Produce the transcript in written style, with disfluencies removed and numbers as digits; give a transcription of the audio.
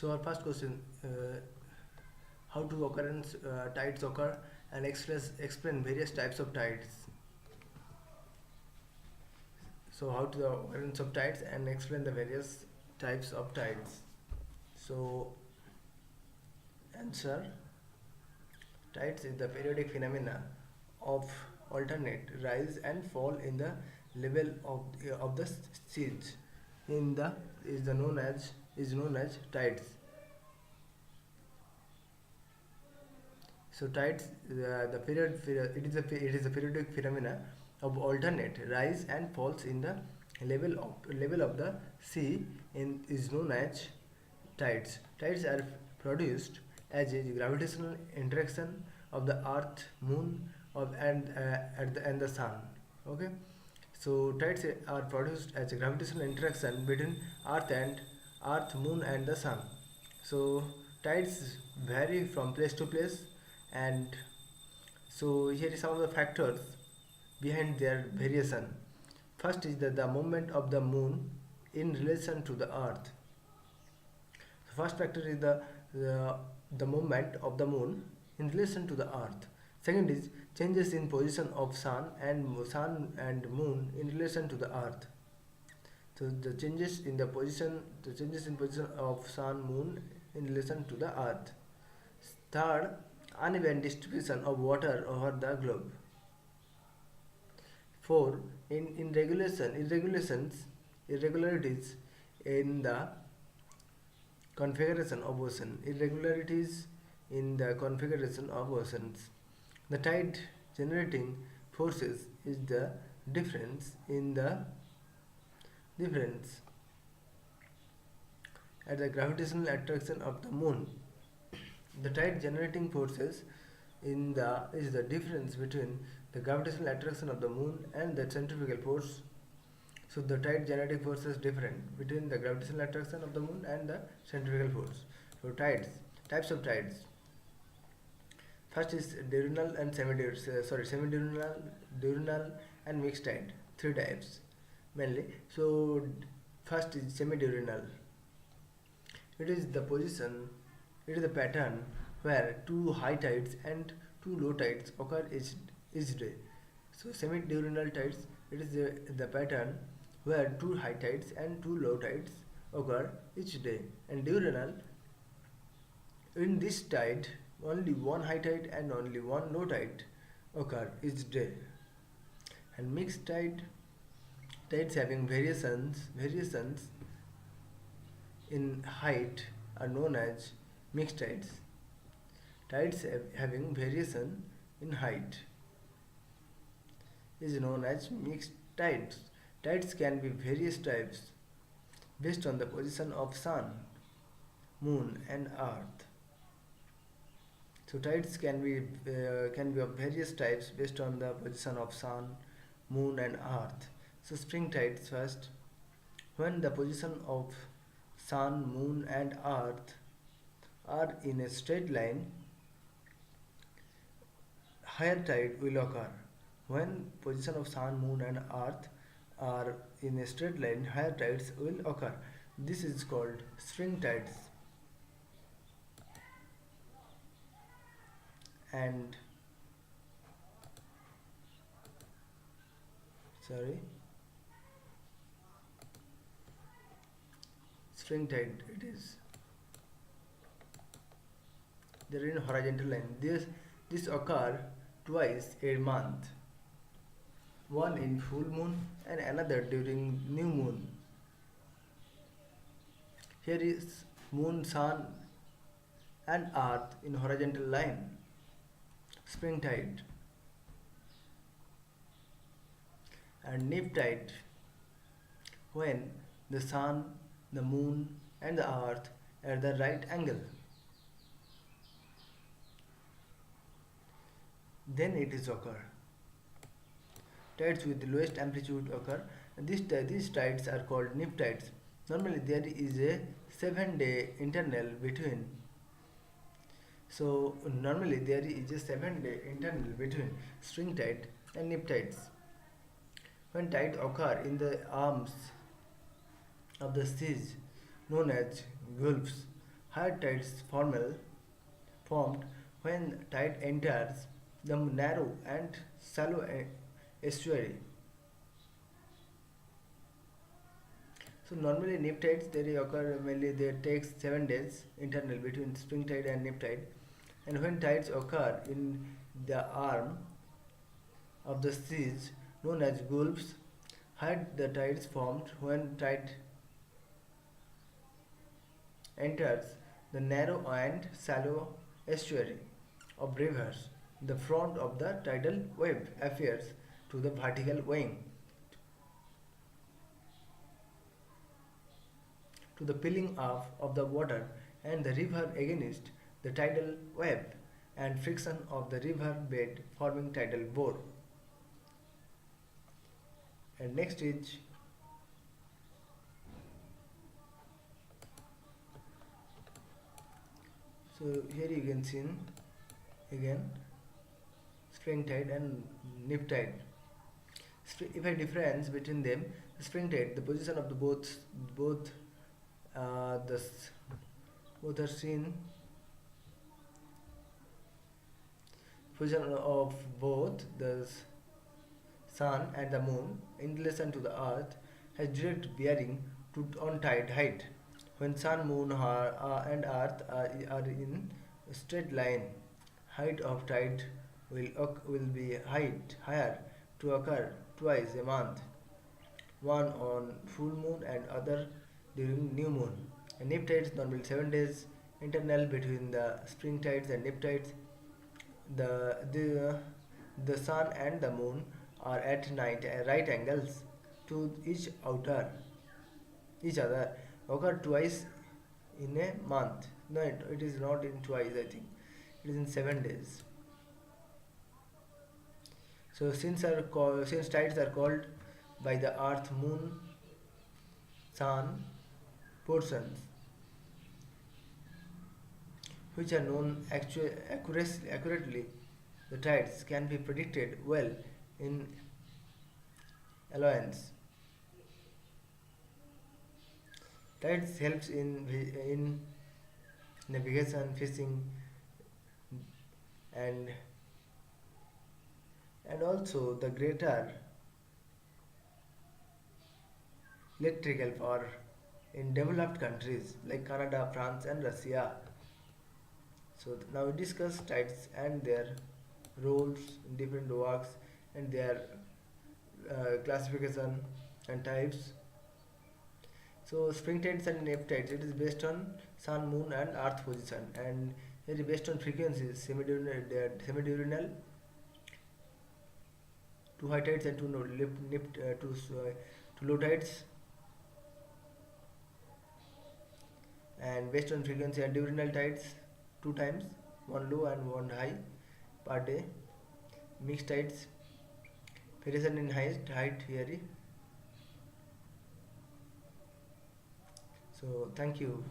So our first question, how do occurrence tides occur, and explain various types of tides. So how to the occurrence of tides and explain the various types of tides. So answer, tides is the periodic phenomena of alternate rise and fall in the level of the seas in the is known as tides. So tides, it is a periodic phenomena of alternate rise and falls in the level of the sea in is known as tides. Tides are produced as a gravitational interaction of the Earth, Moon, and the Sun. Okay, so tides are produced as a gravitational interaction between Moon, and the Sun. So tides vary from place to place, and so here is some of the factors behind their variation. First is the movement of the moon in relation to the earth. The first factor is the movement of the moon in relation to the earth. Second is changes in position of sun and moon in relation to the earth. So the changes in position of sun, moon in relation to the earth. Third, uneven distribution of water over the globe. 4. In irregularities in the configuration of ocean. Irregularities in the configuration of oceans. The tide generating forces is the difference at the gravitational attraction of the moon. The tide generating forces is the difference between the gravitational attraction of the moon and the centrifugal force. So the tide generating force is different between the gravitational attraction of the moon and the centrifugal force. So types of tides. First is diurnal and diurnal and mixed tide. 3 types mainly. So first is semi-diurnal. It is the pattern where 2 high tides and 2 low tides occur each day. So semi-diurnal tides, it is the pattern where 2 high tides and 2 low tides occur each day. And diurnal, in this tide, only 1 high tide and only 1 low tide occur each day. And mixed tides having variations in height are known as mixed tides. Tides having variation in height is known as mixed tides. Tides can be various types based on the position of sun, moon, and earth. So tides can be of various types based on the position of sun, moon, and earth. So spring tides first. When the position of sun, moon, and earth are in a straight line, higher tide will occur. When position of sun, moon, and earth are in a straight line, higher tides will occur. This is called spring tides. And spring tide it is. They are in a horizontal line. This occur twice a month. One in full moon and another during new moon. Here is moon, sun, and earth in horizontal line. Spring tide. And neap tide, when the sun, the moon, and the earth are at the right angle. Then it is occur. Tides with the lowest amplitude occur, and these tides are called neap tides. Normally there is a 7-day interval between. So normally there is a 7-day interval between spring tide and neap tides. When tides occur in the arms of the seas known as gulfs, Higher tides formed when tide enters the narrow and shallow estuary. So normally nip tides they occur mainly they takes 7 days internal between spring tide and nip tide, and when tides occur in the arm of the seas known as gulfs, had the tides formed when tide enters the narrow and shallow estuary of rivers. The front of the tidal wave appears to the vertical wing to the peeling off of the water and the river against the tidal wave and friction of the river bed forming tidal bore. And next is so here you can see again spring tide and nip tide. If I difference between them, the spring tide, the position of the both the both are seen position of both the sun and the moon in relation to the earth has direct bearing on tide height. When sun, moon and earth are in straight line, height of tide will be higher to occur twice a month, one on full moon and other during new moon. And nip tides normally 7 days internal between the spring tides and nip tides. The sun and the moon are at right angles to each other occur twice in a month. No, it is not in twice. I think it is in 7 days. So since tides are called by the Earth, Moon, Sun portions, which are known accurately, the tides can be predicted well in allowance. Tides helps in navigation, fishing, and also the greater electrical power in developed countries like Canada, France, and Russia. So now we discuss tides and their roles in different works and their classification and types. So spring tides and nap tides it is based on sun, moon, and earth position, and it is based on frequencies semidiurnal, two high tides and two two low tides, and based on frequency and diurnal tides two times, one low and one high per day, mixed tides, variation in height theory. So thank you.